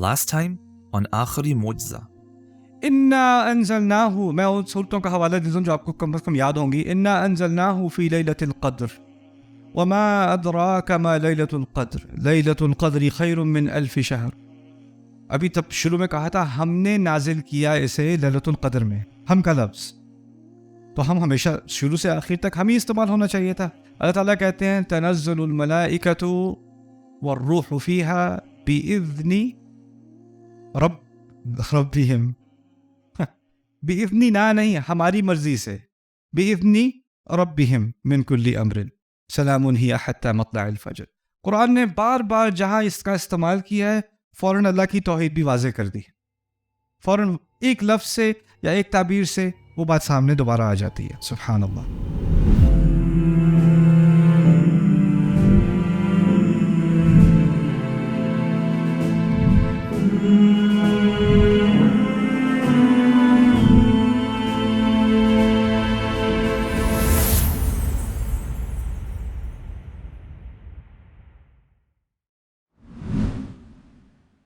Last time on آخری معجزہ. انا انزلناہ، میں ان صورتوں کا حوالہ دیتا ہوں جو آپ کو کم از کم یاد ہوں گی. انا انزلناہ فی لیلۃ القدر وما ادراک ما لیلۃ القدر لیلۃ القدر خیر من الف شہر. ابھی تب شروع میں کہا تھا ہم نے نازل کیا اسے لیلۃ القدر میں. ہم کا لفظ تو ہم ہمیشہ شروع سے آخر تک ہم ہی استعمال ہونا چاہیے تھا. اللہ تعالیٰ کہتے ہیں تنزل الملائکۃ والروح فیہا بإذن ربہم، بِإِذْنِ نا نہیں، ہماری مرضی سے، بِإِذْنِ رَبِّهِمْ مِنْ كُلِّ أَمْرٍ سَلَامٌ هِيَ حَتَّى مَطْلَعِ الْفَجْرِ. قرآن نے بار بار جہاں اس کا استعمال کیا ہے فوراً اللہ کی توحید بھی واضح کر دی. فوراً ایک لفظ سے یا ایک تعبیر سے وہ بات سامنے دوبارہ آ جاتی ہے. سبحان اللہ.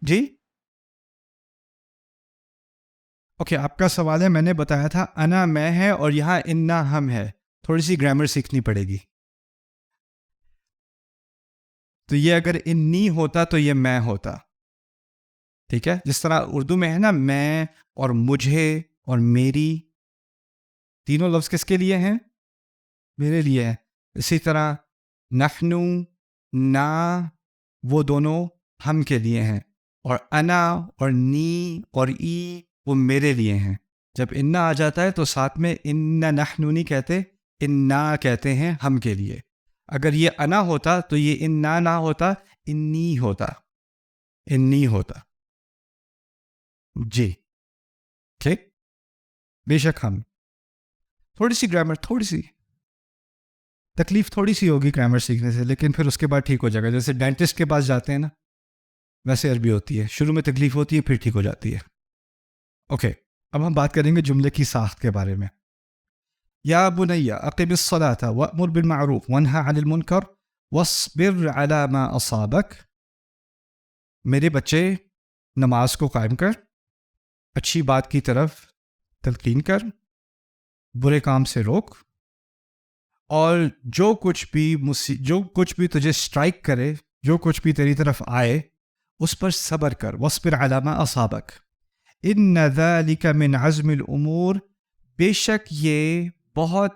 جی اوکے، آپ کا سوال ہے، میں نے بتایا تھا انا میں ہے اور یہاں انا ہم ہے. تھوڑی سی گرامر سیکھنی پڑے گی. تو یہ اگر انی ہوتا تو یہ میں ہوتا، ٹھیک ہے؟ جس طرح اردو میں ہے نا میں اور مجھے اور میری، تینوں لفظ کس کے لیے ہیں؟ میرے لیے ہے. اسی طرح نحنو، نا، وہ دونوں ہم کے لیے ہیں، اور انا اور نی اور ای وہ میرے لیے ہیں. جب انا آ جاتا ہے تو ساتھ میں انا نحنو نہیں کہتے، انا کہتے ہیں ہم کے لیے. اگر یہ انا ہوتا تو یہ انا نہ ہوتا، انی ہوتا، انی ہوتا. جی ٹھیک، بے شک ہم. تھوڑی سی گرامر، تھوڑی سی تکلیف تھوڑی سی ہوگی گرامر سیکھنے سے، لیکن پھر اس کے بعد ٹھیک ہو جائے گا. جیسے ڈینٹسٹ کے پاس جاتے ہیں نا، ویسے عربی ہوتی ہے، شروع میں تکلیف ہوتی ہے پھر ٹھیک ہو جاتی ہے. اوکے، اب ہم بات کریں گے جملے کی ساخت کے بارے میں. یا بنی اقم الصلاۃ وامر بالمعروف وانہا عن المنکر واصبر علی ما اصابک. میرے بچے نماز کو قائم کر، اچھی بات کی طرف تلقین کر، برے کام سے روک، اور جو کچھ بھی تجھے اسٹرائک کرے، جو کچھ بھی تیری طرف آئے اس پر صبر کر. واصبر علی ما اصابک ان ذلک من عزم الامور، بے شک یہ بہت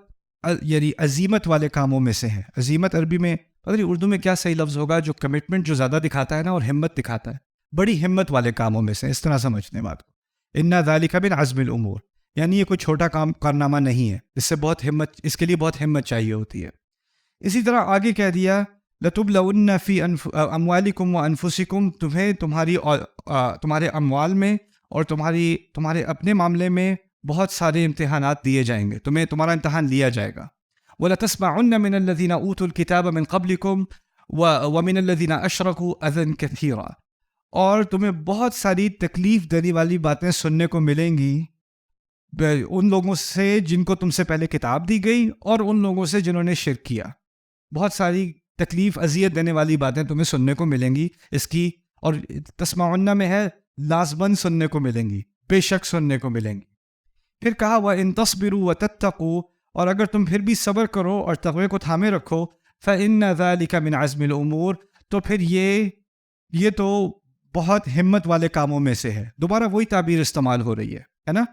یعنی عزیمت والے کاموں میں سے ہے. عزیمت عربی میں پتہ نہیں اردو میں کیا صحیح لفظ ہوگا، جو کمٹمنٹ جو زیادہ دکھاتا ہے نا اور ہمت دکھاتا ہے، بڑی ہمت والے کاموں میں سے، اس طرح سمجھنے بات کو. ان ذلک من عزم الامور، یعنی یہ کوئی چھوٹا کارنامہ نہیں ہے، اس سے بہت ہمت، اس کے لیے بہت ہمت چاہیے ہوتی ہے. اسی طرح آگے کہہ دیا لَتُبْلَوُنَّ فِي أَمْوَالِكُمْ وَأَنفُسِكُمْ، تمہیں تمہارے اموال میں اور تمہارے اپنے معاملے میں بہت سارے امتحانات دیے جائیں گے، تمہارا امتحان لیا جائے گا. وَلَتَسْمَعُنَّ مِنَ الَّذِينَ أُوتُوا الْكِتَابَ مِنْ قَبْلِكُمْ وَمِنَ الَّذِينَ أَشْرَكُوا أَذًى كَثِيرًا، اور تمہیں بہت ساری تکلیف دینے والی باتیں سننے کو ملیں گی ان لوگوں سے جن کو تم سے پہلے کتاب دی گئی اور ان لوگوں سے جنہوں نے شرک کیا. بہت ساری تکلیف، اذیت دینے والی باتیں تمہیں سننے کو ملیں گی اس کی. اور تسمعن میں ہے لازماً سننے کو ملیں گی، بے شک سننے کو ملیں گی. پھر کہا وَإِن تَصْبِرُوا وَتَتَّقُوا، اور اگر تم پھر بھی صبر کرو اور تقوی کو تھامے رکھو، فَإِنَّ ذَلِكَ مِنْ عَزْمِ الْأُمُورِ، تو پھر یہ تو بہت ہمت والے کاموں میں سے ہے. دوبارہ وہی تعبیر استعمال ہو رہی ہے نا،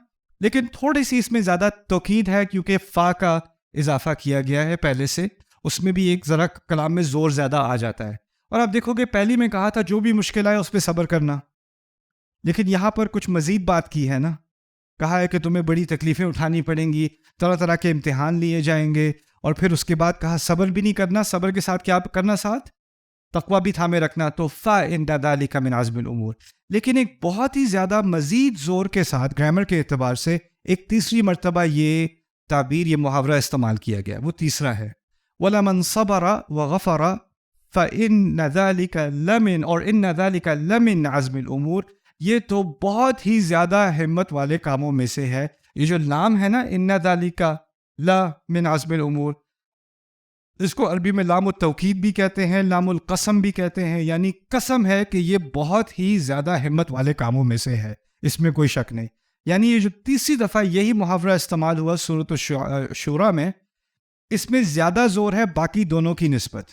لیکن تھوڑی سی اس میں زیادہ توکید ہے کیونکہ فا کا اضافہ کیا گیا ہے پہلے سے، اس میں بھی ایک ذرا کلام میں زور زیادہ آ جاتا ہے. اور آپ دیکھو گے پہلی میں کہا تھا جو بھی مشکل آئے اس پہ صبر کرنا، لیکن یہاں پر کچھ مزید بات کی ہے نا، کہا ہے کہ تمہیں بڑی تکلیفیں اٹھانی پڑیں گی، طرح طرح کے امتحان لیے جائیں گے، اور پھر اس کے بعد کہا صبر بھی نہیں کرنا، صبر کے ساتھ کیا کرنا، ساتھ تقوی بھی تھامے رکھنا. تو فَإِنَّ ذَلِكَ مِنْ عَزْمِ الْأُمُورِ، لیکن ایک بہت ہی زیادہ مزید زور کے ساتھ گرامر کے اعتبار سے ایک تیسری مرتبہ یہ تعبیر، یہ محاورہ استعمال کیا گیا. وہ تیسرا ہے وَلَمَنْ صَبَرَ وَغَفَرَ فَإِنَّ ذَلِكَ لَمِنْ، اور إِنَّ ذَلِكَ لَمِنْ عَزْمِ الْأُمُورِ، یہ تو بہت ہی زیادہ ہمت والے کاموں میں سے ہے. یہ جو لام ہے نا، إِنَّ ذَلِكَ لَمِنْ عَزْمِ الْأُمُورِ، اس کو عربی میں لام التوکید بھی کہتے ہیں، لام القسم بھی کہتے ہیں، یعنی قسم ہے کہ یہ بہت ہی زیادہ ہمت والے کاموں میں سے ہے، اس میں کوئی شک نہیں. یعنی یہ جو تیسری دفعہ یہی محاورہ استعمال ہوا سورۃ الشورى میں، اس میں زیادہ زور ہے باقی دونوں کی نسبت.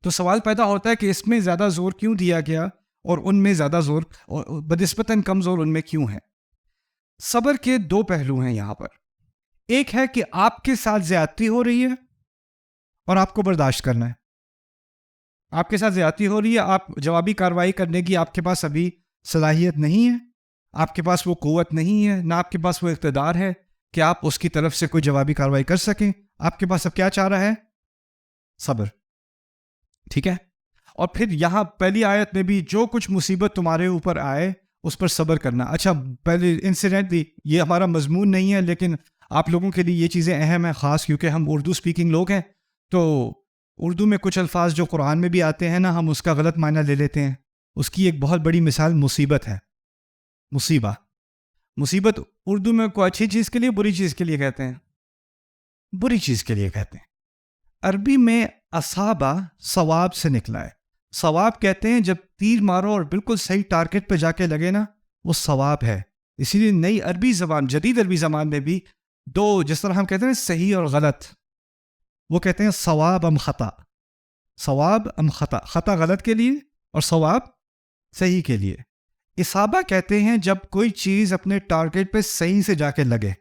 تو سوال پیدا ہوتا ہے کہ اس میں زیادہ زور کیوں دیا گیا اور ان میں زیادہ زور اور بنسبتاً کم زور ان میں کیوں ہے؟ صبر کے دو پہلو ہیں یہاں پر. ایک ہے کہ آپ کے ساتھ زیادتی ہو رہی ہے اور آپ کو برداشت کرنا ہے. آپ کے ساتھ زیادتی ہو رہی ہے، آپ جوابی کارروائی کرنے کی آپ کے پاس ابھی صلاحیت نہیں ہے، آپ کے پاس وہ قوت نہیں ہے، نہ آپ کے پاس وہ اقتدار ہے کہ آپ اس کی طرف سے کوئی جوابی کارروائی کر سکیں. آپ کے پاس اب کیا چاہ رہا ہے؟ صبر. ٹھیک ہے. اور پھر یہاں پہلی آیت میں بھی جو کچھ مصیبت تمہارے اوپر آئے اس پر صبر کرنا. اچھا پہلے انسیڈنٹلی یہ ہمارا مضمون نہیں ہے، لیکن آپ لوگوں کے لیے یہ چیزیں اہم ہیں، خاص کیونکہ ہم اردو سپیکنگ لوگ ہیں. تو اردو میں کچھ الفاظ جو قرآن میں بھی آتے ہیں نا، ہم اس کا غلط معنی لے لیتے ہیں. اس کی ایک بہت بڑی مثال مصیبت ہے. مصیبت اردو میں کوئی اچھی چیز کے لیے بری چیز کے لیے کہتے ہیں، بری چیز کے لیے کہتے ہیں. عربی میں اصابہ ثواب سے نکلا ہے. ثواب کہتے ہیں جب تیر مارو اور بالکل صحیح ٹارگٹ پہ جا کے لگے نا، وہ ثواب ہے. اسی لیے نئی عربی زبان، جدید عربی زبان میں بھی دو، جس طرح ہم کہتے ہیں صحیح اور غلط، وہ کہتے ہیں ثواب ام خطا. ثواب ام خطا، خطا غلط کے لیے اور ثواب صحیح کے لیے. اصابہ کہتے ہیں جب کوئی چیز اپنے ٹارگٹ پہ صحیح سے جا کے لگے.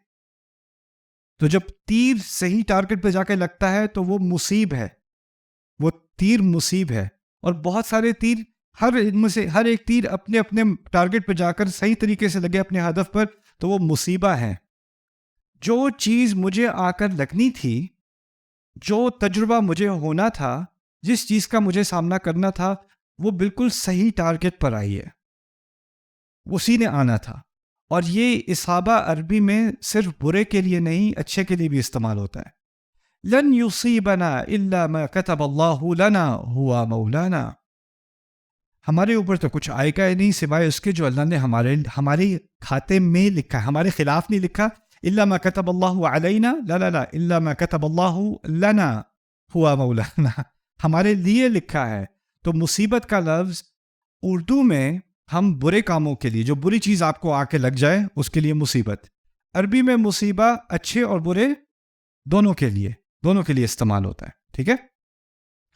تو جب تیر صحیح ٹارگٹ پہ جا کے لگتا ہے تو وہ مصیب ہے، وہ تیر مصیب ہے. اور بہت سارے تیر، ہر ایک تیر اپنے اپنے ٹارگٹ پہ جا کر صحیح طریقے سے لگے اپنے ہدف پر، تو وہ مصیبہ ہے. جو چیز مجھے آ کر لگنی تھی، جو تجربہ مجھے ہونا تھا، جس چیز کا مجھے سامنا کرنا تھا، وہ بالکل صحیح ٹارگٹ پر آئی ہے، اسی نے آنا تھا. اور یہ اصابہ عربی میں صرف برے کے لیے نہیں، اچھے کے لیے بھی استعمال ہوتا ہے. لن یصیبنا الا ما كتب اللہ لنا هو مولانا. ہمارے اوپر تو کچھ آئے گا ہی نہیں سوائے اس کے جو اللہ نے ہمارے کھاتے میں لکھا ہے، ہمارے خلاف نہیں لکھا. الا ما كتب اللہ علینا، لا لا لا، الا ما كتب اللہ لنا هو مولانا، ہمارے لیے لکھا ہے. تو مصیبت کا لفظ اردو میں ہم برے کاموں کے لیے، جو بری چیز آپ کو آ کے لگ جائے اس کے لیے مصیبت. عربی میں مصیبہ اچھے اور برے دونوں کے لیے استعمال ہوتا ہے. ٹھیک ہے.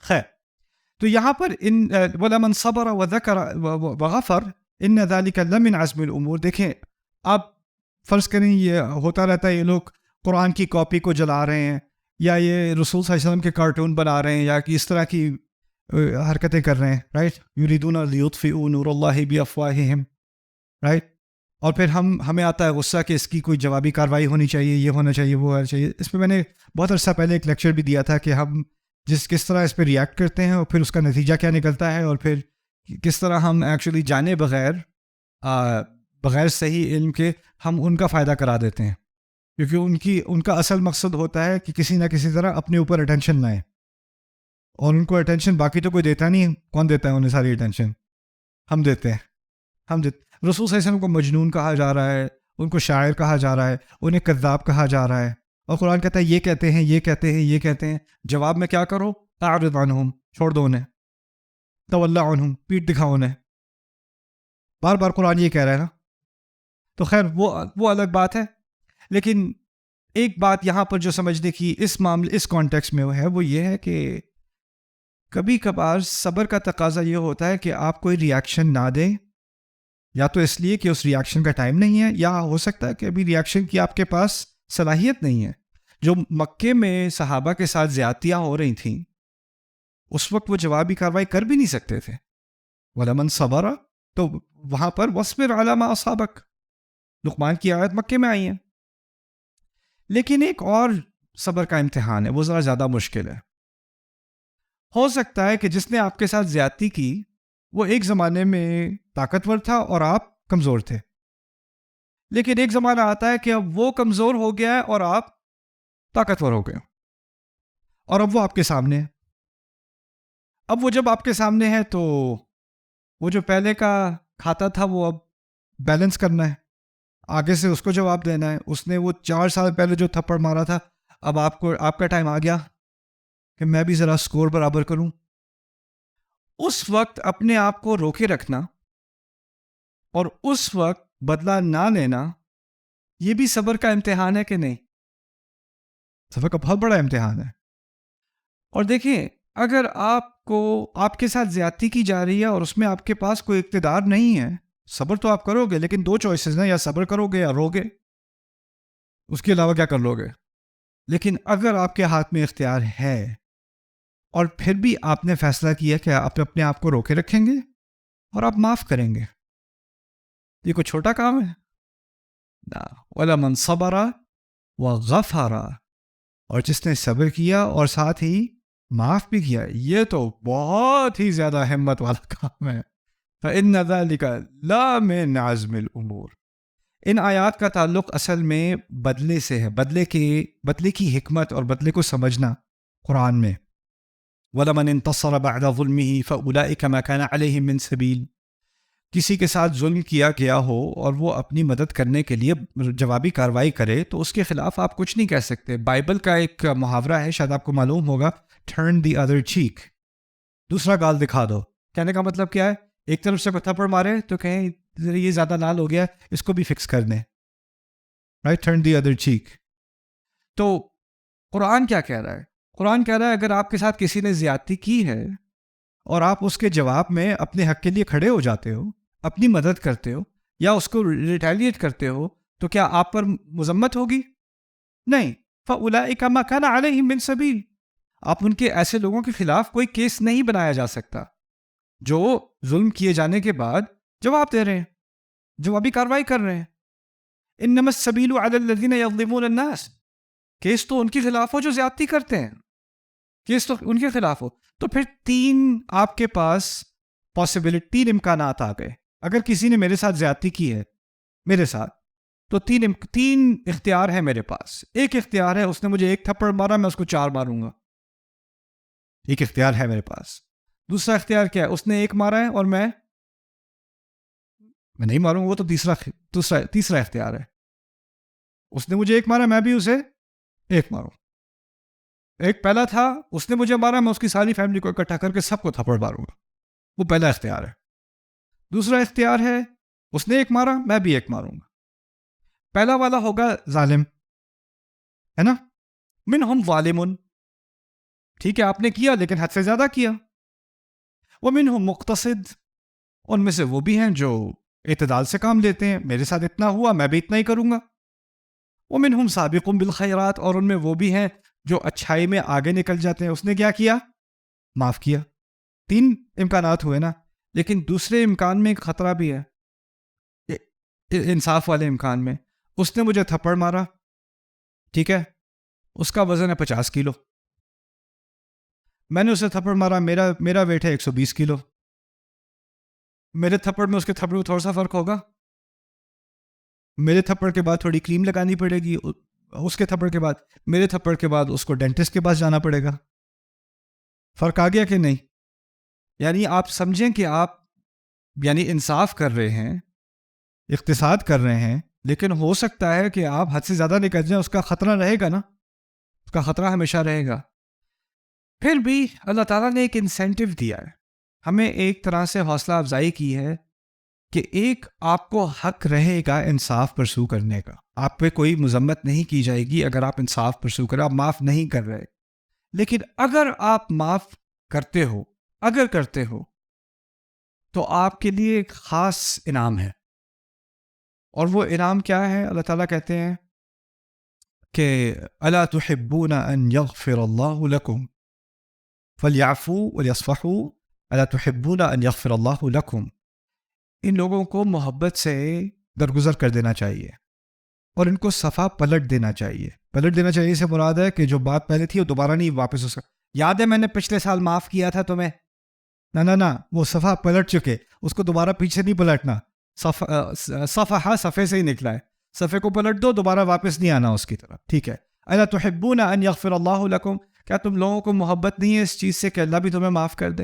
خیر، تو یہاں پر وَلَمَنْ صَبَرَ وَذَكَرَ وَغَفَرَ إِنَّ ذَلِكَ لَمِنْ عَزْمِ الْأُمُورِ. دیکھیں، آپ فرض کریں یہ ہوتا رہتا ہے، یہ لوگ قرآن کی کاپی کو جلا رہے ہیں، یا یہ رسول صلی اللہ علیہ وسلم کے کارٹون بنا رہے ہیں، یا کہ اس طرح کی حرکتیں کر رہے ہیں، رائٹ. یریدون لیطفئوا نور اللہ بافواہہم، رائٹ. اور پھر ہمیں آتا ہے غصہ کہ اس کی کوئی جوابی کارروائی ہونی چاہیے، یہ ہونا چاہیے، وہ ہونا چاہیے. اس پہ میں نے بہت عرصہ پہلے ایک لیکچر بھی دیا تھا کہ ہم کس طرح اس پہ ریئیکٹ کرتے ہیں اور پھر اس کا نتیجہ کیا نکلتا ہے، اور پھر کس طرح ہم ایکچولی جانے بغیر صحیح علم کے ہم ان کا فائدہ کرا دیتے ہیں. کیونکہ ان کا اصل مقصد ہوتا ہے کہ کسی نہ کسی طرح اپنے اوپر اٹینشن لائیں، اور ان کو اٹینشن باقی تو کوئی دیتا نہیں. کون دیتا ہے انہیں ساری اٹینشن؟ ہم دیتے ہیں. رسول صلی اللہ علیہ وسلم کو مجنون کہا جا رہا ہے، ان کو شاعر کہا جا رہا ہے، انہیں کذاب کہا جا رہا ہے، اور قرآن کہتا ہے یہ کہتے ہیں، یہ کہتے ہیں، یہ کہتے ہیں. جواب میں کیا کرو؟ اعرض عنہم، چھوڑ دو انہیں. تولی عنہم، پیٹ دکھاؤ انہیں. بار بار قرآن یہ کہہ رہا ہے نا. تو خیر وہ الگ بات ہے. لیکن ایک بات یہاں پر جو سمجھنے کی اس کانٹیکس میں ہے، وہ یہ ہے کہ کبھی کبھار صبر کا تقاضا یہ ہوتا ہے کہ آپ کوئی ریاکشن نہ دیں، یا تو اس لیے کہ اس ریاکشن کا ٹائم نہیں ہے، یا ہو سکتا ہے کہ ابھی ریاکشن کی آپ کے پاس صلاحیت نہیں ہے. جو مکے میں صحابہ کے ساتھ زیادتیاں ہو رہی تھیں، اس وقت وہ جوابی کارروائی کر بھی نہیں سکتے تھے. وَلَمَنْ صَبَرَ، تو وہاں پر وَاصْبِرْ عَلَىٰ مَا أَصَابَكَ، لقمان کی آیت مکے میں آئی ہیں. لیکن ایک اور صبر کا امتحان ہے، وہ ذرا زیادہ مشکل ہے. ہو سکتا ہے کہ جس نے آپ کے ساتھ زیادتی کی وہ ایک زمانے میں طاقتور تھا اور آپ کمزور تھے، لیکن ایک زمانہ آتا ہے کہ اب وہ کمزور ہو گیا ہے اور آپ طاقتور ہو گئے، اور اب وہ آپ کے سامنے ہے. اب وہ جب آپ کے سامنے ہے تو وہ جو پہلے کا کھاتا تھا وہ اب بیلنس کرنا ہے، آگے سے اس کو جواب دینا ہے. اس نے وہ 4 سال پہلے جو تھپڑ مارا تھا، اب آپ کا ٹائم آ گیا کہ میں بھی ذرا سکور برابر کروں. اس وقت اپنے آپ کو روکے رکھنا اور اس وقت بدلہ نہ لینا، یہ بھی صبر کا امتحان ہے کہ نہیں؟ صبر کا بہت بڑا امتحان ہے. اور دیکھیں، اگر آپ کے ساتھ زیادتی کی جا رہی ہے اور اس میں آپ کے پاس کوئی اقتدار نہیں ہے، صبر تو آپ کرو گے، لیکن دو چوائسز ہیں، یا صبر کرو گے یا رو گے. اس کے علاوہ کیا کر لو گے؟ لیکن اگر آپ کے ہاتھ میں اختیار ہے اور پھر بھی آپ نے فیصلہ کیا کہ آپ اپنے آپ کو روکے رکھیں گے اور آپ معاف کریں گے، یہ کوئی چھوٹا کام ہے؟ وَلَمَنْ صَبَرَ وَغَفَرَ، اور جس نے صبر کیا اور ساتھ ہی معاف بھی کیا، یہ تو بہت ہی زیادہ ہمت والا کام ہے. فَإِنَّ ذَلِكَ لَا مِنْ عَزْمِ الْأُمُورِ. ان آیات کا تعلق اصل میں بدلے سے ہے، بدلے کی حکمت اور بدلے کو سمجھنا قرآن میں. وَلَمَنِ انتَصَرَ بَعْدَ ظُلْمِهِ فَأُولَٰئِكَ مَا كَانَ عَلَيْهِم مِّن سَبِيلٍ. کسی کے ساتھ ظلم کیا گیا ہو اور وہ اپنی مدد کرنے کے لیے جوابی کارروائی کرے تو اس کے خلاف آپ کچھ نہیں کہہ سکتے. بائبل کا ایک محاورہ ہے، شاید آپ کو معلوم ہوگا، ٹرن دی ادر چیک، دوسرا گال دکھا دو. کہنے کا مطلب کیا ہے؟ ایک طرف سے کوئی تھپڑ مارے تو کہیں یہ زیادہ لال ہو گیا، اس کو بھی فکس کر دیں. Right, turn the other check. تو قرآن کیا کہہ رہا ہے؟ قرآن کہہ رہا ہے اگر آپ کے ساتھ کسی نے زیادتی کی ہے اور آپ اس کے جواب میں اپنے حق کے لیے کھڑے ہو جاتے ہو، اپنی مدد کرتے ہو یا اس کو ریٹیلیٹ کرتے ہو، تو کیا آپ پر مذمت ہوگی؟ نہیں. فَأُولَٰئِكَ مَا كَانَ عَلَيْهِم مِّن سَبِيلٍ. آپ ان کے ایسے لوگوں کے خلاف کوئی کیس نہیں بنایا جا سکتا جو ظلم کیے جانے کے بعد جواب دے رہے ہیں، جوابی کارروائی کر رہے ہیں. انما السبیل علی الذین یظلمون الناس. کیس تو ان کے خلاف ہو جو زیادتی کرتے ہیں، کیس تو ان کے خلاف ہو. تو پھر آپ کے پاس تین امکانات آ گئے. اگر کسی نے میرے ساتھ زیادتی کی ہے میرے ساتھ، تو تین اختیار ہے میرے پاس. ایک اختیار ہے اس نے مجھے ایک تھپڑ مارا، میں اس کو 4 ماروں گا، ایک اختیار ہے میرے پاس. دوسرا اختیار کیا ہے؟ اس نے ایک مارا ہے اور میں نہیں ماروں گا، وہ تو تیسرا اختیار ہے. اس نے مجھے ایک مارا، میں بھی اسے ایک ماروں. ایک پہلا تھا، اس نے مجھے مارا، میں اس کی ساری فیملی کو اکٹھا کر کے سب کو تھپڑ ماروں گا، وہ پہلا اختیار ہے. دوسرا اختیار ہے اس نے ایک مارا، میں بھی ایک ماروں گا. پہلا والا ہوگا ظالم، ہے نا، منہم ظالمون، ٹھیک ہے آپ نے کیا لیکن حد سے زیادہ کیا. ومنہم مقتصد، ان میں سے وہ بھی ہیں جو اعتدال سے کام لیتے ہیں، میرے ساتھ اتنا ہوا میں بھی اتنا ہی کروں گا. ومنہم سابق بالخیرات، اور ان میں وہ بھی ہیں جو اچھائی میں آگے نکل جاتے ہیں. اس نے کیا کیا؟ معاف کیا. 3 امکانات ہوئے نا. لیکن دوسرے امکان میں ایک خطرہ بھی ہے، انصاف والے امکان میں. اس نے مجھے تھپڑ مارا، ٹھیک ہے، اس کا وزن ہے 50 کلو، میں نے اسے تھپڑ مارا، میرا ویٹ ہے 120 کلو. میرے تھپڑ میں اس کے تھپڑ میں تھوڑا سا فرق ہوگا. میرے تھپڑ کے بعد تھوڑی کریم لگانی پڑے گی، اس کے تھپڑ کے بعد، میرے تھپڑ کے بعد اس کو ڈینٹسٹ کے پاس جانا پڑے گا. فرق آ گیا کہ نہیں؟ یعنی آپ سمجھیں کہ آپ یعنی انصاف کر رہے ہیں، اقتصاد کر رہے ہیں، لیکن ہو سکتا ہے کہ آپ حد سے زیادہ نکل جائیں. اس کا خطرہ رہے گا نا، اس کا خطرہ ہمیشہ رہے گا. پھر بھی اللہ تعالیٰ نے ایک انسینٹیو دیا ہے، ہمیں ایک طرح سے حوصلہ افزائی کی ہے کہ ایک آپ کو حق رہے گا انصاف پرسو کرنے کا. آپ پہ کوئی مذمت نہیں کی جائے گی اگر آپ انصاف پرسو کریں. آپ معاف نہیں کر رہے، لیکن اگر آپ معاف کرتے ہو تو آپ کے لیے ایک خاص انعام ہے. اور وہ انعام کیا ہے؟ اللہ تعالیٰ کہتے ہیں کہ الا تحبون ان یغفر اللہ لکم فلیعفوا ولیصفحوا الا تحبون ان یغفر اللہ لکم. ان لوگوں کو محبت سے درگزر کر دینا چاہیے اور ان کو صفا پلٹ دینا چاہیے. پلٹ دینا چاہیے سے مراد ہے کہ جو بات پہلے تھی وہ دوبارہ نہیں واپس ہو سکتا. یاد ہے میں نے پچھلے سال معاف کیا تھا تمہیں، نہ وہ صفحہ پلٹ چکے، اس کو دوبارہ پیچھے نہیں پلٹنا. صفحہ صفحے سے ہی نکلا ہے، صفحے کو پلٹ دو، دوبارہ واپس نہیں آنا اس کی طرف، ٹھیک ہے. الا تحبون ان یغفر اللہ لکم، کیا تم لوگوں کو محبت نہیں ہے اس چیز سے کہ اللہ بھی تمہیں معاف کر دے؟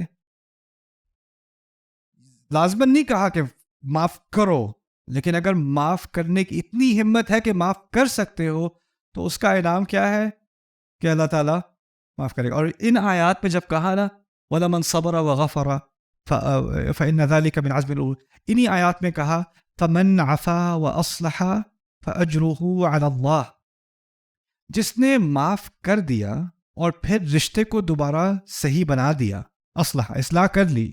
لازماً نہیں کہا کہ معاف کرو، لیکن اگر معاف کرنے کی اتنی ہمت ہے کہ معاف کر سکتے ہو تو اس کا انعام کیا ہے کہ اللہ تعالیٰ معاف کرے گا. اور ان آیات میں جب کہا نا وَلَمَنْ صَبَرَ وَغَفَرَ فَإِنَّ ذَلِكَ مِنْ عَزْمِ الْأُمُورِ, انہی آیات میں کہا فَمَنْ عَفَا وَأَصْلَحَ فَأَجْرُهُ عَلَى اللَّهِ, جس نے معاف کر دیا اور پھر رشتے کو دوبارہ صحیح بنا دیا, اصلاح کر لی.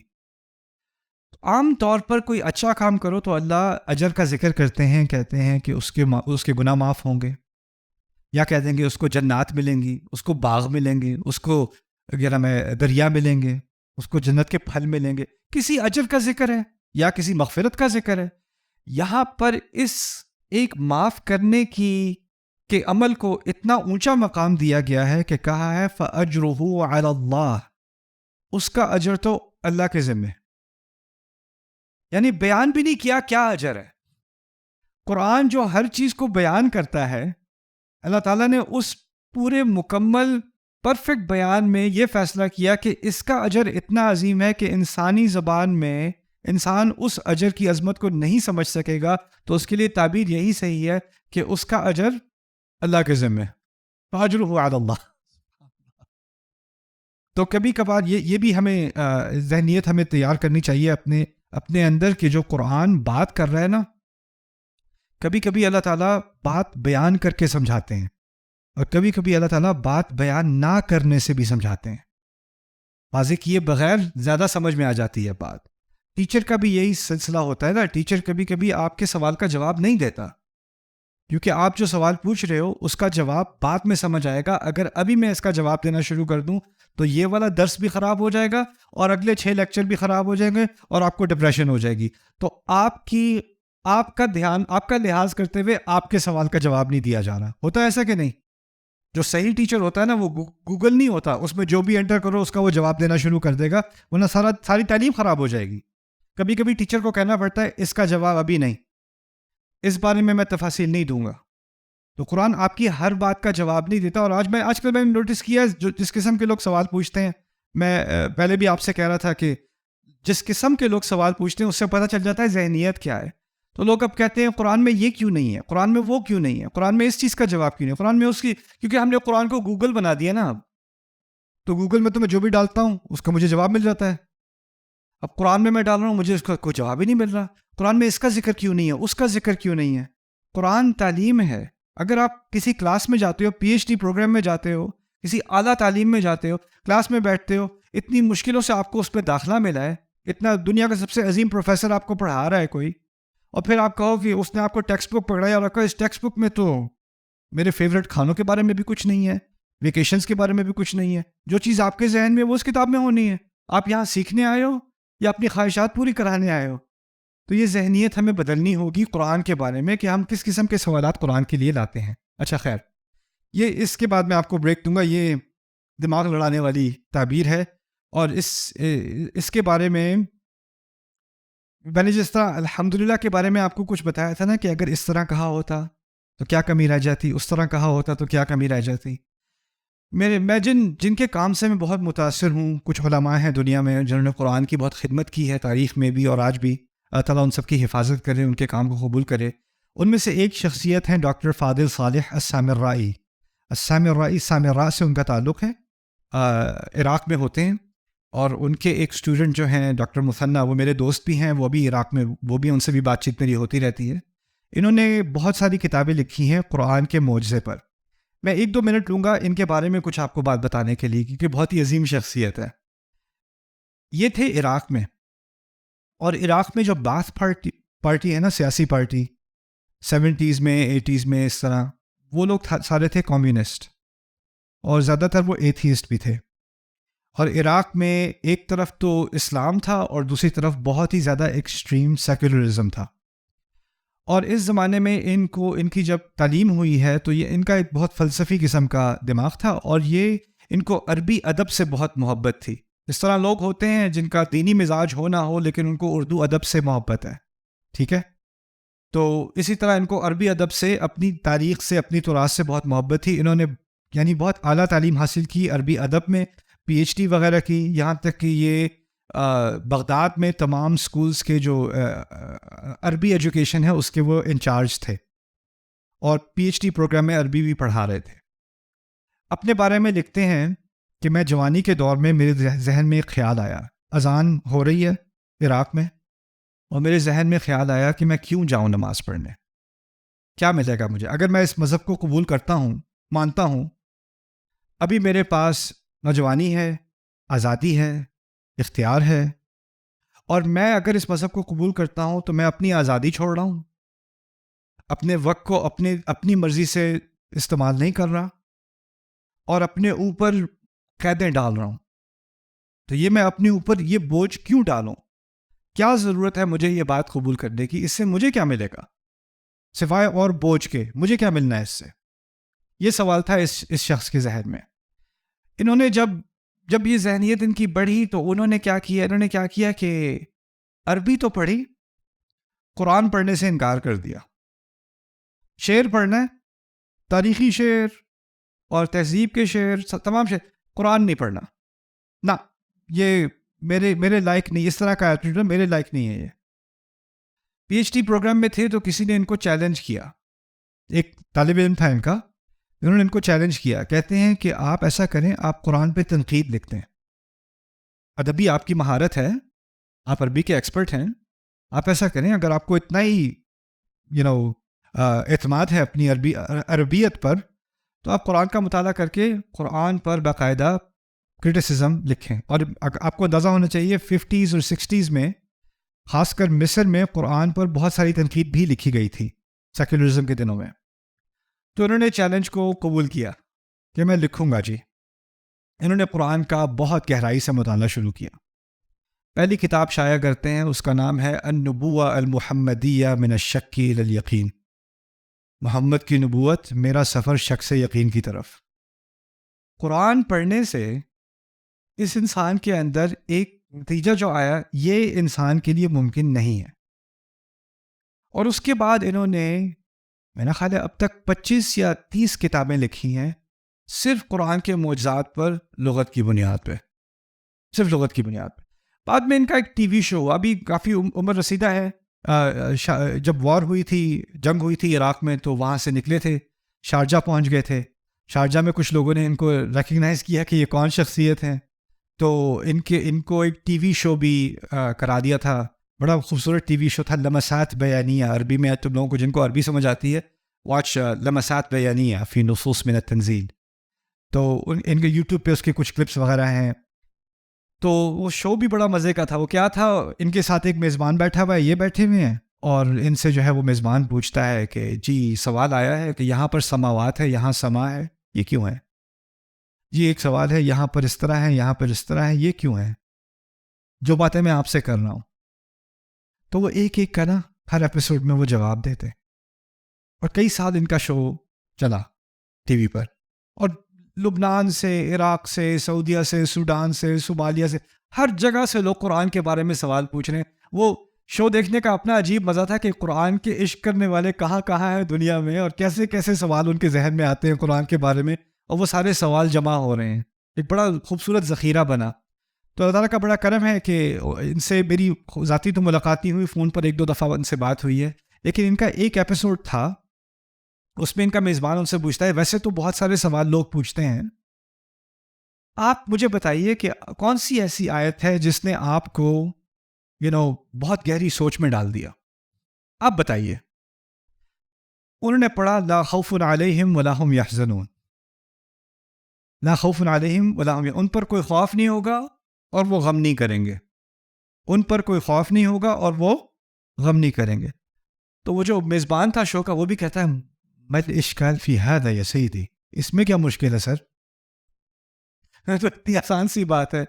عام طور پر کوئی اچھا کام کرو تو اللہ اجر کا ذکر کرتے ہیں, کہتے ہیں کہ اس کے گناہ معاف ہوں گے, یا کہہ دیں گے اس کو جنات ملیں گی, اس کو باغ ملیں گے, اس کو دریا ملیں گے, اس کو جنت کے پھل ملیں گے. کسی اجر کا ذکر ہے یا کسی مغفرت کا ذکر ہے. یہاں پر اس ایک معاف کرنے کے عمل کو اتنا اونچا مقام دیا گیا ہے کہ کہا ہے فَأَجْرُهُ عَلَى اللَّهِ, اس کا اجر تو اللہ کے ذمہ. یعنی بیان بھی نہیں کیا کیا اجر ہے. قرآن جو ہر چیز کو بیان کرتا ہے, اللہ تعالیٰ نے اس پورے مکمل پرفیکٹ بیان میں یہ فیصلہ کیا کہ اس کا اجر اتنا عظیم ہے کہ انسانی زبان میں انسان اس اجر کی عظمت کو نہیں سمجھ سکے گا, تو اس کے لیے تعبیر یہی صحیح ہے کہ اس کا اجر اللہ کے ذمہ, فَأَجْرُهُ عَلَى اللَّهِ. تو کبھی کبھار یہ بھی ہمیں ذہنیت ہمیں تیار کرنی چاہیے اپنے اندر کہ جو قرآن بات کر رہا ہے نا, کبھی کبھی اللہ تعالیٰ بات بیان کر کے سمجھاتے ہیں, اور کبھی کبھی اللہ تعالیٰ بات بیان نہ کرنے سے بھی سمجھاتے ہیں. واضح کیے بغیر زیادہ سمجھ میں آ جاتی ہے بات. ٹیچر کا بھی یہی سلسلہ ہوتا ہے نا, ٹیچر کبھی کبھی آپ کے سوال کا جواب نہیں دیتا, کیونکہ آپ جو سوال پوچھ رہے ہو اس کا جواب بعد میں سمجھ آئے گا. اگر ابھی میں اس کا جواب دینا شروع کر دوں تو یہ والا درس بھی خراب ہو جائے گا اور اگلے 6 لیکچر بھی خراب ہو جائیں گے اور آپ کو ڈپریشن ہو جائے گی. تو آپ کا دھیان, آپ کا لحاظ کرتے ہوئے آپ کے سوال کا جواب نہیں دیا جا رہا. ہوتا ہے ایسا کہ نہیں؟ جو صحیح ٹیچر ہوتا ہے نا وہ گوگل نہیں ہوتا, اس میں جو بھی انٹر کرو اس کا وہ جواب دینا شروع کر دے گا, ورنہ ساری تعلیم خراب ہو جائے گی. کبھی کبھی ٹیچر کو کہنا پڑتا ہے اس کا جواب ابھی نہیں, اس بارے میں تفاصیل نہیں دوں گا. تو قرآن آپ کی ہر بات کا جواب نہیں دیتا. اور آج کل میں نے نوٹس کیا ہے جس قسم کے لوگ سوال پوچھتے ہیں, میں پہلے بھی آپ سے کہہ رہا تھا کہ جس قسم کے لوگ سوال پوچھتے ہیں اس سے پتہ چل جاتا ہے ذہنیت کیا ہے. تو لوگ اب کہتے ہیں قرآن میں یہ کیوں نہیں ہے, قرآن میں وہ کیوں نہیں ہے, قرآن میں اس چیز کا جواب کیوں نہیں ہے, قرآن میں اس کی, کیونکہ ہم نے قرآن کو گوگل بنا دیا نا. اب تو گوگل میں تو میں جو بھی ڈالتا ہوں اس کا مجھے جواب مل جاتا ہے. اب قرآن میں ڈال رہا ہوں, مجھے اس کا کوئی جواب ہی نہیں مل رہا. قرآن میں اس کا ذکر کیوں نہیں ہے, اس کا ذکر کیوں نہیں ہے. قرآن تعلیم ہے. اگر آپ کسی کلاس میں جاتے ہو, PhD پروگرام میں جاتے ہو, کسی اعلیٰ تعلیم میں جاتے ہو, کلاس میں بیٹھتے ہو, اتنی مشکلوں سے آپ کو اس پہ داخلہ ملا ہے, اتنا دنیا کا سب سے عظیم پروفیسر آپ کو پڑھا رہا ہے کوئی, اور پھر آپ کہو کہ اس نے آپ کو ٹیکسٹ بک پکڑایا اور رکھا, اس ٹیکسٹ بک میں تو میرے فیوریٹ کھانوں کے بارے میں بھی کچھ نہیں ہے, ویکیشنز کے بارے میں بھی کچھ نہیں ہے. جو چیز آپ کے ذہن میں وہ اس کتاب میں ہونی ہے. آپ یہاں سیکھنے آئے ہو یا اپنی خواہشات پوری کرانے آئے ہو. تو یہ ذہنیت ہمیں بدلنی ہوگی قرآن کے بارے میں کہ ہم کس قسم کے سوالات قرآن کے لیے لاتے ہیں. اچھا خیر, یہ اس کے بعد میں آپ کو بریک دوں گا. یہ دماغ لڑانے والی تعبیر ہے, اور اس کے بارے میں نے جس طرح الحمدللہ کے بارے میں آپ کو کچھ بتایا تھا نا کہ اگر اس طرح کہا ہوتا تو کیا کمی رہ جاتی, اس طرح کہا ہوتا تو کیا کمی رہ جاتی. میں جن کے کام سے میں بہت متاثر ہوں, کچھ علماء ہیں دنیا میں جنہوں نے قرآن کی بہت خدمت کی ہے تاریخ میں بھی اور آج بھی. اللہ تعالیٰ ان سب کی حفاظت کرے, ان کے کام کو قبول کرے. ان میں سے ایک شخصیت ہیں ڈاکٹر فاضل صالح السامرائی. السامرائی, سامراء سے ان کا تعلق ہے, عراق میں ہوتے ہیں. اور ان کے ایک اسٹوڈنٹ جو ہیں ڈاکٹر مثنیٰ, وہ میرے دوست بھی ہیں, وہ بھی عراق میں, وہ بھی ان سے بھی بات چیت میری ہوتی رہتی ہے. انہوں نے بہت ساری کتابیں لکھی ہیں قرآن کے معجزے پر. میں 1-2 منٹ لوں گا ان کے بارے میں کچھ آپ کو بات بتانے کے لیے, کیونکہ بہت ہی عظیم شخصیت ہے. یہ تھے عراق میں, اور عراق میں جو باعث پارٹی ہے نا, سیاسی پارٹی, 70s میں 80s میں اس طرح, وہ لوگ سارے تھے کمیونسٹ, اور زیادہ تر وہ ایتھیسٹ بھی تھے. اور عراق میں ایک طرف تو اسلام تھا اور دوسری طرف بہت ہی زیادہ ایکسٹریم سیکولرزم تھا. اور اس زمانے میں ان کی جب تعلیم ہوئی ہے تو یہ ان کا ایک بہت فلسفی قسم کا دماغ تھا, اور یہ ان کو عربی ادب سے بہت محبت تھی. اس طرح لوگ ہوتے ہیں جن کا دینی مزاج ہو نہ ہو لیکن ان کو اردو ادب سے محبت ہے, ٹھیک ہے. تو اسی طرح ان کو عربی ادب سے, اپنی تاریخ سے, اپنی تراث سے بہت محبت تھی. انہوں نے یعنی بہت اعلیٰ تعلیم حاصل کی عربی ادب میں, PhD وغیرہ کی, یہاں تک کہ یہ بغداد میں تمام سکولز کے جو عربی ایجوکیشن ہے اس کے وہ انچارج تھے, اور PhD پروگرام میں عربی بھی پڑھا رہے تھے. اپنے بارے میں لکھتے ہیں کہ میں جوانی کے دور میں میرے ذہن میں ایک خیال آیا، اذان ہو رہی ہے عراق میں، اور میرے ذہن میں خیال آیا کہ میں کیوں جاؤں نماز پڑھنے، کیا ملے گا مجھے اگر میں اس مذہب کو قبول کرتا ہوں، مانتا ہوں. ابھی میرے پاس نوجوانی ہے، آزادی ہے، اختیار ہے، اور میں اگر اس مذہب کو قبول کرتا ہوں تو میں اپنی آزادی چھوڑ رہا ہوں، اپنے وقت کو اپنی مرضی سے استعمال نہیں کر رہا، اور اپنے اوپر قیدیں ڈال رہا ہوں. تو یہ میں اپنے اوپر یہ بوجھ کیوں ڈالوں؟ کیا ضرورت ہے مجھے یہ بات قبول کرنے کی؟ اس سے مجھے کیا ملے گا سوائے اور بوجھ کے؟ مجھے کیا ملنا ہے اس سے؟ یہ سوال تھا اس شخص کے ذہن میں. انہوں نے جب یہ ذہنیت ان کی بڑھی تو انہوں نے کیا کیا کہ عربی تو پڑھی، قرآن پڑھنے سے انکار کر دیا. شعر پڑھنا ہے، تاریخی شعر اور تہذیب کے شعر، تمام شعر، قرآن نہیں پڑھنا. نہ، یہ میرے لائق نہیں، اس طرح کا ایٹیٹیوڈ میرے لائق نہیں ہے. یہ پی ایچ ڈی پروگرام میں تھے تو کسی نے ان کو چیلنج کیا، ایک طالب علم تھا ان کا، انہوں نے ان کو چیلنج کیا، کہتے ہیں کہ آپ ایسا کریں، آپ قرآن پہ تنقید لکھتے ہیں، ادبی آپ کی مہارت ہے، آپ عربی کے ایکسپرٹ ہیں، آپ ایسا کریں، اگر آپ کو اتنا ہی اعتماد ہے اپنی عربیت پر، تو آپ قرآن کا مطالعہ کر کے قرآن پر باقاعدہ کرٹیسزم لکھیں. اور آپ کو اندازہ ہونا چاہیے 50s اور 60s میں، خاص کر مصر میں، قرآن پر بہت ساری تنقید بھی لکھی گئی تھی سیکولرزم کے دنوں میں. تو انہوں نے چیلنج کو قبول کیا کہ میں لکھوں گا جی. انہوں نے قرآن کا بہت گہرائی سے مطالعہ شروع کیا. پہلی کتاب شائع کرتے ہیں، اس کا نام ہے النبوہ المحمدیہ من الشک الی الیقین، محمد کی نبوت، میرا سفر شک سے یقین کی طرف. قرآن پڑھنے سے اس انسان کے اندر ایک نتیجہ جو آیا، یہ انسان کے لیے ممکن نہیں ہے. اور اس کے بعد انہوں نے، میرا خیال ہے اب تک 25 یا 30 کتابیں لکھی ہیں صرف قرآن کے معجزات پر، لغت کی بنیاد پہ، صرف لغت کی بنیاد پہ. بعد میں ان کا ایک ٹی وی شو ہوا، ابھی کافی عمر رسیدہ ہے، جب وار ہوئی تھی، جنگ ہوئی تھی عراق میں، تو وہاں سے نکلے تھے، شارجہ پہنچ گئے تھے. شارجہ میں کچھ لوگوں نے ان کو ریکگنائز کیا کہ یہ کون شخصیت ہیں، تو ان کو ایک ٹی وی شو بھی کرا دیا تھا. بڑا خوبصورت ٹی وی شو تھا، لمسات بیانیہ، عربی میں تم لوگوں کو جن کو عربی سمجھ آتی ہے، واچ لمسات بیانیہ فی نصوص من التنزیل. تو ان کے یوٹیوب پہ اس کے کچھ کلپس وغیرہ ہیں. تو وہ شو بھی بڑا مزے کا تھا. وہ کیا تھا، ان کے ساتھ ایک میزبان بیٹھا ہوا ہے، یہ بیٹھے ہوئے ہیں، اور ان سے جو ہے وہ میزبان پوچھتا ہے کہ جی سوال آیا ہے کہ یہاں پر سماوات ہے، یہاں سما ہے، یہ کیوں ہے؟ جی ایک سوال ہے، یہاں پر اس طرح ہے، یہاں پر اس طرح ہے، یہ کیوں ہے؟ جو باتیں میں آپ سے کر رہا ہوں. تو وہ ایک ایک کا نا ہر ایپیسوڈ میں وہ جواب دیتے. اور کئی سال ان کا شو چلا ٹی وی پر، اور لبنان سے، عراق سے، سعودیہ سے، سوڈان سے، صومالیہ سے، ہر جگہ سے لوگ قرآن کے بارے میں سوال پوچھ رہے ہیں. وہ شو دیکھنے کا اپنا عجیب مزہ تھا کہ قرآن کے عشق کرنے والے کہاں کہاں ہیں دنیا میں، اور کیسے کیسے سوال ان کے ذہن میں آتے ہیں قرآن کے بارے میں، اور وہ سارے سوال جمع ہو رہے ہیں. ایک بڑا خوبصورت ذخیرہ بنا. تو اللہ تعالیٰ کا بڑا کرم ہے کہ ان سے میری ذاتی تو ملاقات نہیں ہوئی، فون پر ایک دو دفعہ ان سے بات ہوئی ہے، لیکن ان کا ایک ایپیسوڈ تھا، اس میں ان کا میزبان ان سے پوچھتا ہے، ویسے تو بہت سارے سوال لوگ پوچھتے ہیں، آپ مجھے بتائیے کہ کون سی ایسی آیت ہے جس نے آپ کو بہت گہری سوچ میں ڈال دیا، آپ بتائیے. انہوں نے پڑھا لا خوف علیہم ولا هم یحزنون، لا خوف علیہم ولا هم، ان پر کوئی خوف نہیں ہوگا اور وہ غم نہیں کریں گے، ان پر کوئی خوف نہیں ہوگا اور وہ غم نہیں کریں گے. تو وہ جو میزبان تھا شو کا، وہ بھی کہتا ہے ما الاشکال فی هذا یا سیدی، اس میں کیا مشکل ہے سر؟ تو اتنی آسان سی بات ہے.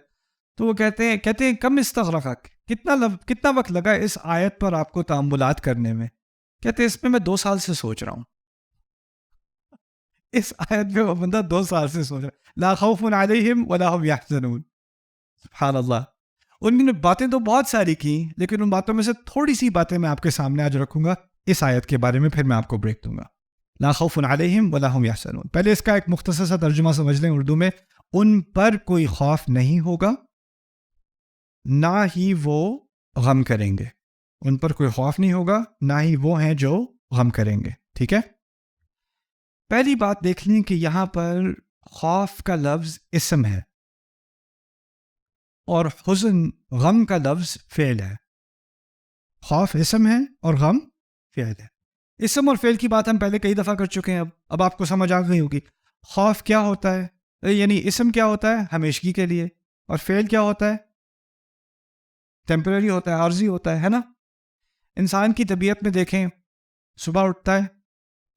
تو وہ کہتے ہیں کم استغرقک، کتنا وقت لگا اس آیت پر آپ کو تأملات کرنے میں؟ کہتے ہیں اس میں 2 سال سے سوچ رہا ہوں. اس آیت پہ وہ بندہ 2 سال سے سوچ رہا ہے، لا خوف علیہم ولا هم یحزنون. سبحان اللہ. ان نے باتیں تو بہت ساری کی، لیکن ان باتوں میں سے تھوڑی سی باتیں میں آپ کے سامنے آج رکھوں گا اس آیت کے بارے میں، پھر میں آپ کو بریک دوں گا. لا خوف علیہم ولا هم یحزنون، پہلے اس کا ایک مختصر سا ترجمہ سمجھ لیں اردو میں. ان پر کوئی خوف نہیں ہوگا، نہ ہی وہ غم کریں گے. ان پر کوئی خوف نہیں ہوگا، نہ ہی وہ ہیں جو غم کریں گے. ٹھیک ہے، پہلی بات دیکھ لیں کہ یہاں پر خوف کا لفظ اسم ہے، اور حزن غم کا لفظ فعل ہے. خوف اسم ہے اور غم فعل ہے. اسم اور فعل کی بات ہم پہلے کئی دفعہ کر چکے ہیں. اب آپ کو سمجھ آ گئی ہوگی خوف کیا ہوتا ہے، یعنی اسم کیا ہوتا ہے ہمیشگی کے لیے، اور فعل کیا ہوتا ہے ٹیمپرری ہوتا ہے، عارضی ہوتا ہے نا. انسان کی طبیعت میں دیکھیں، صبح اٹھتا ہے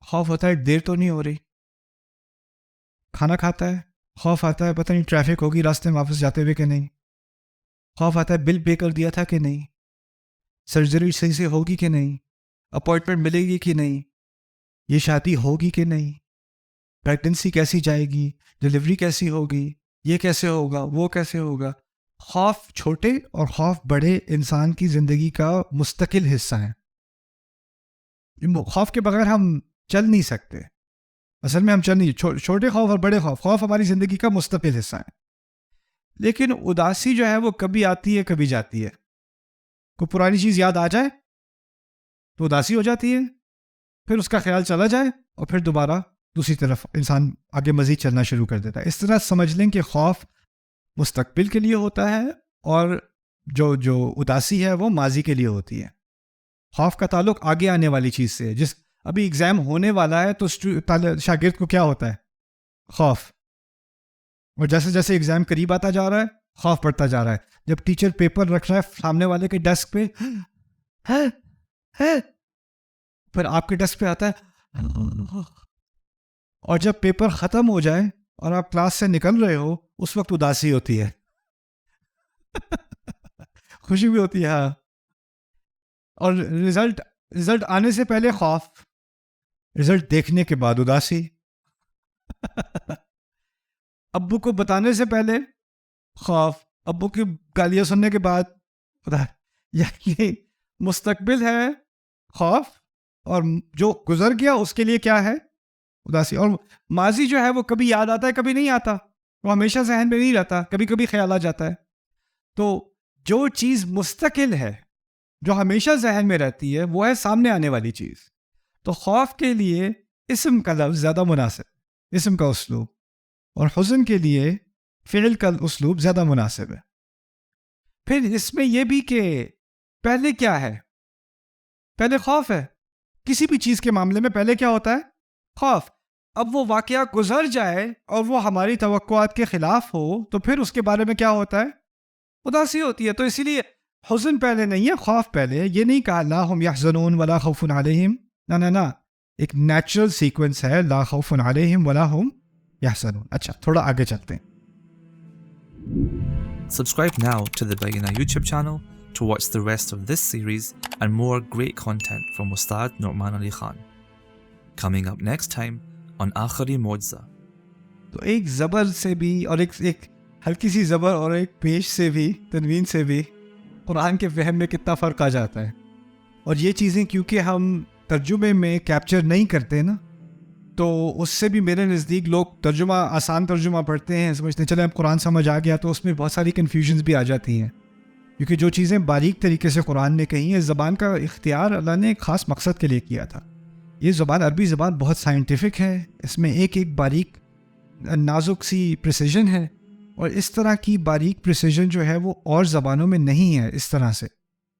خوف ہوتا ہے دیر تو نہیں ہو رہی، کھانا کھاتا ہے خوف آتا ہے پتہ نہیں ٹریفک ہوگی راستے میں واپس جاتے ہوئے کہ نہیں، خوف آتا ہے بل پے کر دیا تھا کہ نہیں، سرجری صحیح سے ہوگی کہ نہیں، اپوائنٹمنٹ ملے گی کہ نہیں، یہ شادی ہوگی کہ نہیں، پریگننسی کیسی جائے گی، ڈلیوری کیسی ہوگی، یہ کیسے ہوگا، وہ کیسے ہوگا. خوف چھوٹے اور خوف بڑے انسان کی زندگی کا مستقل حصہ ہیں. خوف کے بغیر ہم چل نہیں سکتے. اصل میں ہم چل نہیں، چھوٹے خوف اور بڑے خوف ہماری زندگی کا مستقل حصہ ہیں. لیکن اداسی جو ہے وہ کبھی آتی ہے کبھی جاتی ہے. کوئی پرانی چیز یاد آ جائے تو اداسی ہو جاتی ہے، پھر اس کا خیال چلا جائے اور پھر دوبارہ دوسری طرف انسان آگے مزید چلنا شروع کر دیتا ہے. اس طرح سمجھ لیں کہ خوف مستقبل کے لیے ہوتا ہے اور جو اداسی ہے وہ ماضی کے لیے ہوتی ہے. خوف کا تعلق آگے آنے والی چیز سے ہے. جس ابھی ایگزام ہونے والا ہے تو شاگرد کو کیا ہوتا ہے خوف، اور جیسے جیسے ایگزام قریب آتا جا رہا ہے خوف بڑھتا جا رہا ہے. جب ٹیچر پیپر رکھ رہا ہے سامنے والے کے ڈیسک پہ ہے پھر آپ کے ڈیسک پہ آتا ہے، اور جب پیپر ختم ہو جائے اور آپ کلاس سے نکل رہے ہو اس وقت اداسی ہوتی ہے. خوشی بھی ہوتی ہے ہاں. اور رزلٹ آنے سے پہلے خوف، رزلٹ دیکھنے کے بعد اداسی. ابو کو بتانے سے پہلے خوف، ابو کی گالیاں سننے کے بعد خدا. یہ مستقبل ہے خوف، اور جو گزر گیا اس کے لیے کیا ہے اداسی. اور ماضی جو ہے وہ کبھی یاد آتا ہے کبھی نہیں آتا، وہ ہمیشہ ذہن میں نہیں رہتا، کبھی کبھی خیال آ جاتا ہے. تو جو چیز مستقل ہے جو ہمیشہ ذہن میں رہتی ہے وہ ہے سامنے آنے والی چیز. تو خوف کے لیے اسم کا لفظ زیادہ مناسب، اسم کا اسلوب، اور حزن کے لیے فعل کا اسلوب زیادہ مناسب ہے. پھر اس میں یہ بھی کہ پہلے کیا ہے، پہلے خوف ہے. کسی بھی چیز کے معاملے میں پہلے کیا ہوتا ہے خوف. اب وہ واقعہ گزر جائے اور وہ ہماری توقعات کے خلاف ہو تو پھر اس کے بارے میں کیا ہوتا ہے اداسی ہوتی ہے. تو اسی لیے حزن پہلے نہیں ہے خوف پہلے ہے. یہ نہیں کہا لا هم يحزنون ولا خوف علیہم، نہ ایک نیچرل سیکوینس ہے لا خوف علیہم ولا هم يحزنون. اچھا تھوڑا آگے چلتے ہیں. Subscribe now to the Bayyinah YouTube channel to watch the rest of this series and more great content from Ustad Nu'man Ali Khan. Coming up next time on Akhari Mojza. تو ایک زبر سے بھی اور ایک ہلکی سی زبر اور ایک پیش سے بھی، تنوین سے بھی قرآن کے فہم میں کتنا فرق آ جاتا ہے. اور یہ چیزیں کیونکہ ہم ترجمے میں کیپچر نہیں کرتے نا، تو اس سے بھی میرے نزدیک لوگ ترجمہ آسان ترجمہ پڑھتے ہیں، سمجھتے ہیں چلے اب قرآن سمجھ آ گیا، تو اس میں بہت ساری کنفیوژنز بھی آ جاتی ہیں. کیونکہ جو چیزیں باریک طریقے سے قرآن نے کہی ہیں، زبان کا اختیار اللہ نے ایک خاص مقصد کے لیے کیا تھا. یہ زبان عربی زبان بہت سائنٹیفک ہے، اس میں ایک باریک نازک سی پریسیجن ہے، اور اس طرح کی باریک پریسیجن جو ہے وہ اور زبانوں میں نہیں ہے اس طرح سے.